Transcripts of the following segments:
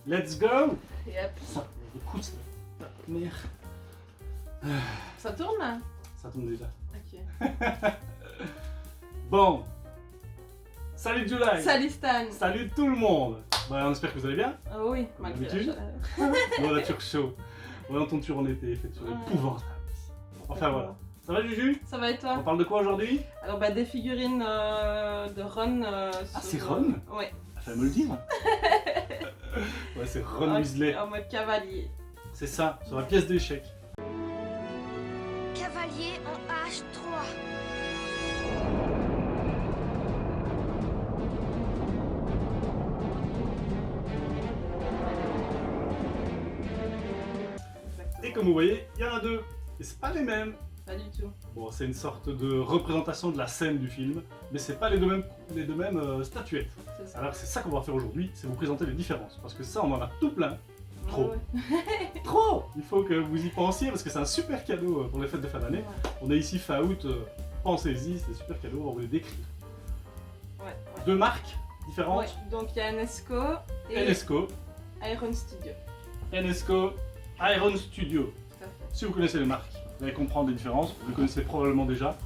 Let's go. Yep. Ça, écoute, merde. Ça tourne là? Ça tombe déjà. Ok. Bon. Salut July. Salut Stan. Salut tout le monde. Bah, on espère que vous allez bien. Ah oui, malgré la D'habitude. chaleur. Bon, on a toujours chaud. On entend toujours en été, il fait toujours épouvantable. Enfin voilà. Ça va Juju? Ça va et On toi? parle de quoi aujourd'hui? Alors bah des figurines de Ron. Ah, c'est Ron? Ouais. Fallait me le dire. Ouais, c'est Ron Weasley. En mode cavalier. C'est ça, sur la pièce d'échecs. Cavalier en H3. Et comme vous voyez, il y en a deux. Et c'est pas les mêmes. Pas du tout. Bon, c'est une sorte de représentation de la scène du film, mais c'est pas les deux mêmes statuettes. C'est ça. Alors c'est ça qu'on va faire aujourd'hui, c'est vous présenter les différences. Parce que ça, on en a tout plein. Trop. Ouais. Trop. Il faut que vous y pensiez parce que c'est un super cadeau pour les fêtes de fin d'année. Ouais. On est ici fin août, pensez-y, c'est un super cadeau, on va vous les décrire. Ouais. Deux marques différentes. Ouais. Donc il y a Nesco et Enesco, Iron Studio. Enesco, Iron Studio. Tout à fait. Si vous connaissez les marques, vous allez comprendre les différences. Vous les connaissez probablement déjà.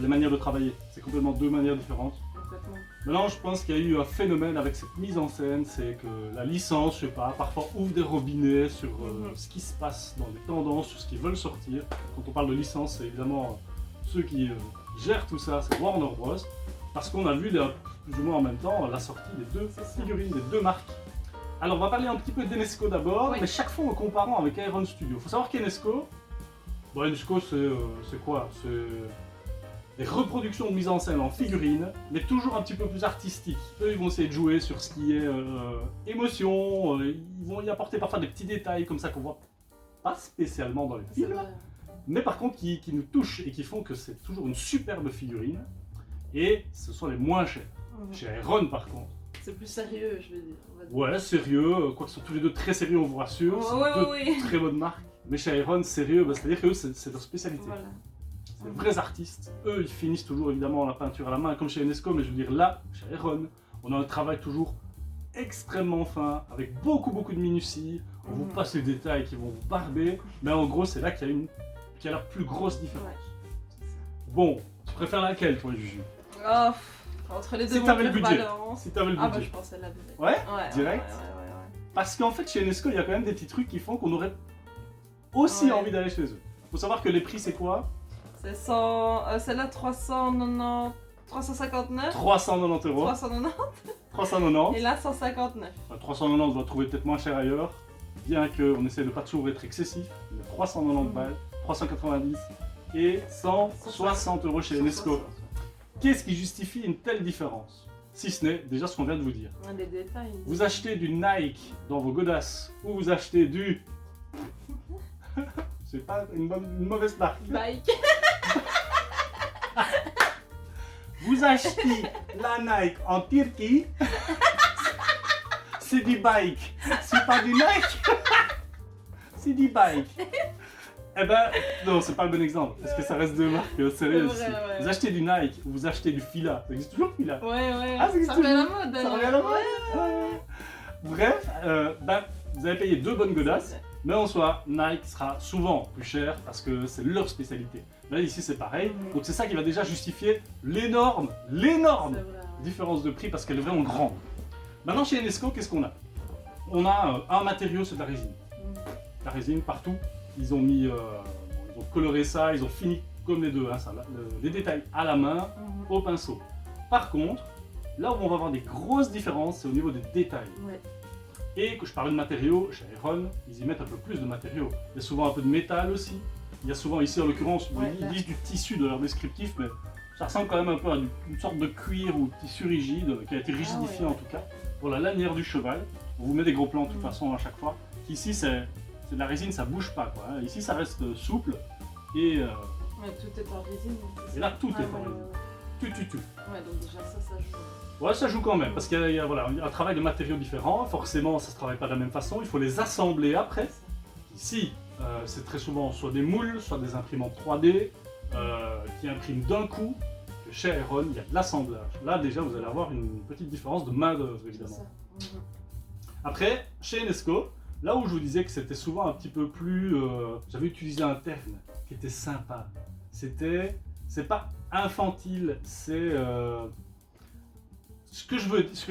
Les manières de travailler, c'est complètement deux manières différentes. Complètement. Maintenant, je pense qu'il y a eu un phénomène avec cette mise en scène, c'est que la licence, je sais pas, parfois ouvre des robinets sur ce qui se passe dans les tendances, sur ce qu'ils veulent sortir. Quand on parle de licence, c'est évidemment ceux qui gèrent tout ça, c'est Warner Bros. Parce qu'on a vu plus ou moins en même temps la sortie des deux C'est ça. figurines, des deux marques. Alors, on va parler un petit peu d'Enesco d'abord, Oui. mais chaque fois en comparant avec Iron Studio. Il faut savoir qu'Enesco, bon, Enesco, c'est quoi? C'est des reproductions de mise en scène en figurines, mais toujours un petit peu plus artistiques. Eux, ils vont essayer de jouer sur ce qui est émotion, ils vont y apporter parfois des petits détails comme ça qu'on voit pas spécialement dans les C'est films, vrai. mais par contre qui nous touchent et qui font que c'est toujours une superbe figurine, et ce sont les moins chers. Chez Iron, par contre, C'est plus sérieux, je veux dire. On va dire. ouais, sérieux, quoique ce sont tous les deux très sérieux, on vous rassure, c'est Ouais, deux ouais. très bonnes marques, mais chez Iron, sérieux, bah, c'est-à-dire que eux, c'est leur spécialité. Voilà. C'est des vrais artistes. Eux, ils finissent toujours évidemment la peinture à la main, comme chez Enesco, mais je veux dire là, chez Iron, on a un travail toujours extrêmement fin, avec beaucoup de minutie. On vous passe les détails qui vont vous barber, mais en gros, c'est là qu'il y a la plus grosse différence. Ouais. Bon, tu préfères laquelle, toi, Juju? Oh, entre les deux, Si mon t'avais le cœur budget. balance. Si t'avais le Ah bah budget. je pensais la direct. Ouais? Ouais, Direct? ouais. Parce qu'en fait, chez Enesco, il y a quand même des petits trucs qui font qu'on aurait aussi Ouais. envie d'aller chez eux. Faut savoir que les prix, c'est quoi? C'est 100... celle-là 390... 359 390 €. 390 390. et là 159. 390, on va trouver peut-être moins cher ailleurs, bien qu'on essaie de pas toujours être excessif. Mais 390 balles, 390 et 160 € chez Enesco. Qu'est-ce qui justifie une telle différence? Si ce n'est déjà ce qu'on vient de vous dire. Des détails. Vous achetez du Nike dans vos godasses ou vous achetez du... C'est pas une mauvaise marque. Bike. Vous achetez la Nike en Turquie, c'est du bike. C'est pas du Nike, c'est du bike. Eh ben, non, c'est pas le bon exemple, parce que ça reste deux marques sérieuses. C'est vrai, ici. ouais. Vous achetez du Nike ou vous achetez du Fila. Ça existe toujours Fila. Ouais. Ah, ça existe ça fait la toujours. mode. Ça alors. revient à la mode. Ouais. Ouais. Bref, vous avez payé deux bonnes godasses, mais en soi, Nike sera souvent plus cher parce que c'est leur spécialité. Là, ici, c'est pareil. Donc, c'est ça qui va déjà justifier l'énorme C'est vrai. différence de prix parce qu'elle est vraiment grande. Maintenant, chez Enesco, qu'est-ce qu'on a? On a un matériau, c'est de la résine. La résine partout. Ils ont mis, ils ont coloré ça, ils ont fini comme les deux, hein, ça, les détails à la main, au pinceau. Par contre, là où on va avoir des grosses différences, c'est au niveau des détails. Ouais. Et que je parle de matériaux, chez Iron, ils y mettent un peu plus de matériaux. Il y a souvent un peu de métal aussi. Il y a souvent ici en l'occurrence, Ouais, ils là. disent du tissu de leur descriptif, mais ça ressemble quand même un peu à une sorte de cuir ou tissu rigide, qui a été rigidifié ouais. en tout cas, pour la lanière du cheval. On vous met des gros plans de toute façon à chaque fois. Ici c'est de la résine, ça bouge pas quoi. Hein. Ici ça reste souple et Ouais, tout est en résine. donc c'est Et là, ça. tout est en ouais, résine. Tu. Ouais, donc déjà ça joue. Ouais, ça joue quand même, parce qu'il y a voilà, un travail de matériaux différents. Forcément, ça se travaille pas de la même façon. Il faut les assembler après. Ici, c'est très souvent soit des moules, soit des imprimantes 3D qui impriment d'un coup. Chez Iron, il y a de l'assemblage. Là, déjà, vous allez avoir une petite différence de main-d'œuvre, C'est évidemment. ça. Après, chez Enesco, là où je vous disais que c'était souvent un petit peu plus... J'avais utilisé un terme qui était sympa. C'est pas infantile, c'est... Ce que je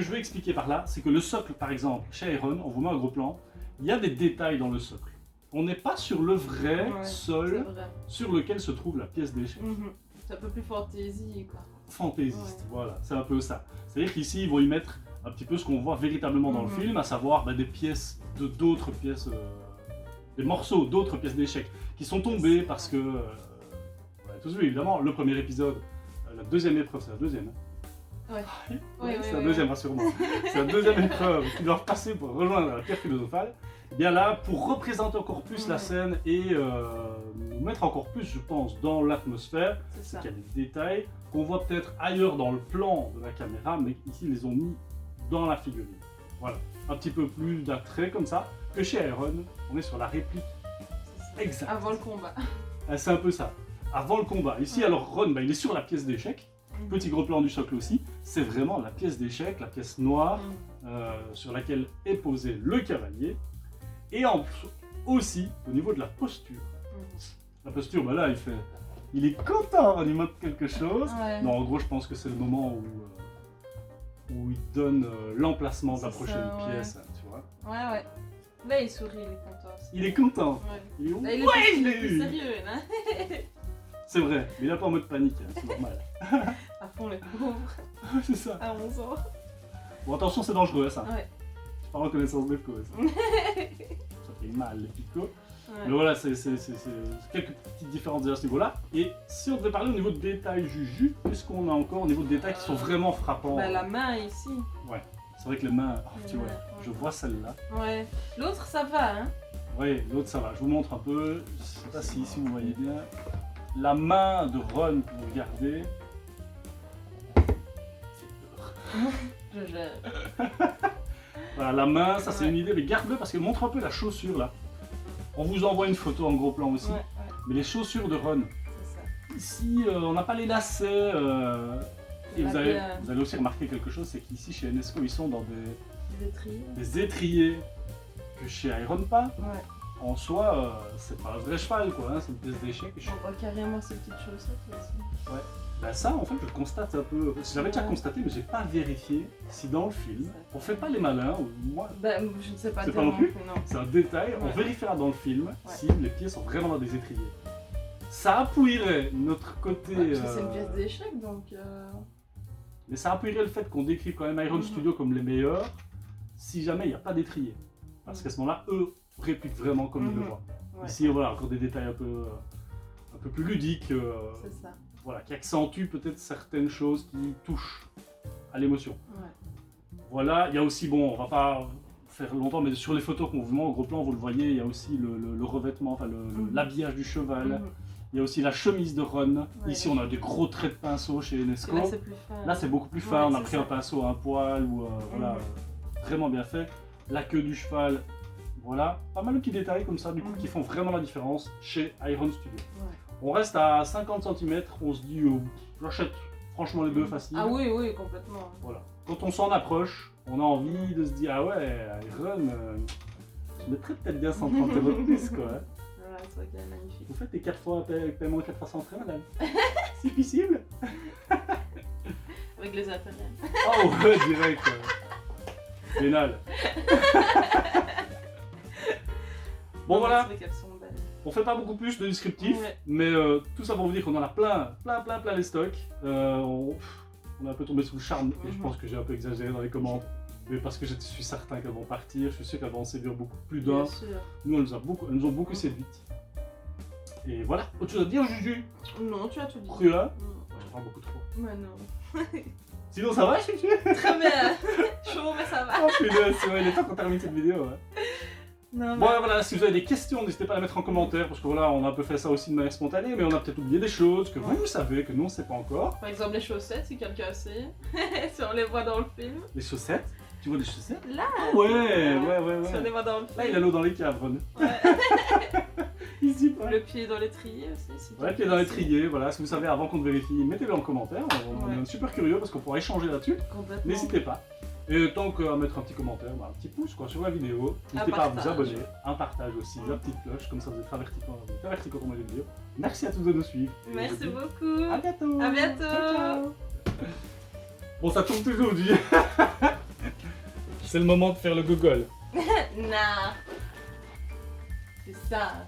veux expliquer par là, c'est que le socle, par exemple, chez Iron, on vous met un gros plan, il y a des détails dans le socle. On n'est pas sur le vrai sol sur lequel se trouve la pièce d'échec. C'est un peu plus fantaisie, quoi. Fantaisiste, voilà, c'est un peu ça. C'est-à-dire qu'ici, ils vont y mettre un petit peu ce qu'on voit véritablement dans le film, à savoir des pièces d'autres pièces, des morceaux d'autres pièces d'échecs qui sont tombés parce que, on a tous vu évidemment, le premier épisode, la deuxième épreuve, c'est la deuxième. C'est la deuxième, rassure-moi. C'est la deuxième épreuve qu'ils doivent passer pour rejoindre la pierre philosophale. Et bien là, pour représenter encore plus la scène et nous mettre encore plus, je pense, dans l'atmosphère, c'est qu'il y a des détails qu'on voit peut-être ailleurs dans le plan de la caméra, mais ici ils les ont mis dans la figurine. Voilà, un petit peu plus d'attrait comme ça, que chez Iron, on est sur la réplique exacte. Avant le combat. C'est un peu ça, avant le combat. Ici, alors Ron, il est sur la pièce d'échecs. Petit gros plan du socle aussi, c'est vraiment la pièce d'échec, la pièce noire sur laquelle est posé le cavalier. Et aussi au niveau de la posture. La posture, là il est content quand il montre quelque chose. Non, en gros, je pense que c'est le moment où il donne l'emplacement de la prochaine pièce, tu vois. Ouais. Là, il sourit, il est content aussi. Il est content. Il est plus sérieux, hein. C'est vrai, mais il n'est pas en mode panique, hein, c'est normal. À fond, les pauvres. C'est ça. À 11 ans. Bon, attention, c'est dangereux, ça. Ouais. C'est pas reconnaissance de cause. Ça fait mal, les picots. Mais voilà, c'est quelques petites différences à ce niveau-là. Et si on devait parler au niveau de détails Juju, qu'est-ce qu'on a encore au niveau de détails qui sont vraiment frappants? La main ici. Ouais, c'est vrai que les mains, tu vois, je vois celle-là. Ouais, l'autre ça va, hein. Oui, l'autre ça va. Je vous montre un peu, je sais pas si ici vous voyez bien. La main de Ron que vous regardez. Je gère. Voilà, la main, ça c'est une idée, mais garde-le parce qu'elle montre un peu la chaussure là. On vous envoie une photo en gros plan aussi. Mais les chaussures de Ron. Ici, on n'a pas les lacets. Et vous allez aussi remarquer quelque chose, c'est qu'ici chez Enesco, ils sont dans des étriers que chez Iron pas. En soi, c'est pas un vrai cheval quoi, hein, c'est une pièce d'échec. On voit carrément ces petites chaussettes aussi. Ouais. Bah ça en fait je le constate un peu, j'avais déjà constaté mais j'ai pas vérifié si dans le film, on fait pas les malins, moi je ne sais pas, non plus, non. C'est un détail, on vérifiera dans le film si les pieds sont vraiment dans des étriers. Ça appuierait notre côté... parce que c'est une pièce d'échec donc... Mais ça appuierait le fait qu'on décrit quand même Iron Studio comme les meilleurs si jamais il n'y a pas d'étrier. Parce qu'à ce moment-là, eux répliquent vraiment comme ils le voient. Ici voilà, encore des détails un peu plus ludiques. C'est ça. Voilà, qui accentue peut-être certaines choses qui touchent à l'émotion. Voilà, il y a aussi, bon, on va pas faire longtemps, mais sur les photos qu'on vous montre, au gros plan, vous le voyez, il y a aussi le revêtement, enfin l'habillage du cheval. Il y a aussi la chemise de Ron. Ici, on a des gros traits de pinceau chez Enesco. Là, c'est plus fin. Là, c'est beaucoup plus fin. On a pris un pinceau à un poil, ou voilà, vraiment bien fait. La queue du cheval, voilà. Pas mal de petits détails comme ça, du coup, qui font vraiment la différence chez Iron Studio. On reste à 50 cm, on se dit, j'achète franchement les deux facile. Ah oui, complètement. Voilà. Quand on s'en approche, on a envie de se dire, ah ouais, Iron, je mettrais peut-être bien 130 € de plus, quoi. Ouais, c'est vrai qu'elle est magnifique. Vous faites des paiements 4 fois sans frais, madame? C'est possible? Avec les intérêts. Oh ouais, direct. Pénal. Bon voilà. C'est vrai qu'elles sont belles. On fait pas beaucoup plus de descriptif, mais tout ça pour vous dire qu'on en a plein les stocks. On est un peu tombé sous le charme, et je pense que j'ai un peu exagéré dans les commandes. Mais parce que je suis certain qu'elles vont partir, je suis sûr qu'elles vont en séduire beaucoup plus d'un. Nous, elles nous ont beaucoup séduites. Et voilà, autre chose à dire, Juju? Non, tu as tout dit. Cru là? Je parle beaucoup trop. Mais non. Sinon, ça va, Juju? Très bien. Chaud, mais ça va. Oh putain, c'est vrai, il est temps qu'on termine cette vidéo. Non, bon, voilà, si vous avez des questions, n'hésitez pas à les mettre en commentaire, parce que voilà, on a un peu fait ça aussi de manière spontanée, mais on a peut-être oublié des choses que vous savez, que nous on sait pas encore. Par exemple, les chaussettes, si quelqu'un sait. Si on les voit dans le film. Les chaussettes? Tu vois les chaussettes? Là! Ouais. Si on les voit dans le film. Là, il a l'eau dans les caves, Ron. Ouais. Ici, pas. Le pied dans l'étrier aussi. Si ouais, le pied dans l'étrier, voilà. Si vous savez avant qu'on vérifie, mettez-le en commentaire. On est super curieux parce qu'on pourra échanger là-dessus. N'hésitez pas. Et tant qu'à mettre un petit commentaire, bah, un petit pouce quoi, sur la vidéo. N'hésitez pas à vous partage. abonner, un partage aussi, la petite cloche, comme ça vous êtes avertis quand on met les vidéos. Merci à tous de nous suivre. Et je vous Merci dis beaucoup. à bientôt. À bientôt. Ciao, ciao. Bon, ça tourne toujours, dis. C'est le moment de faire le Google. Nah. C'est sage.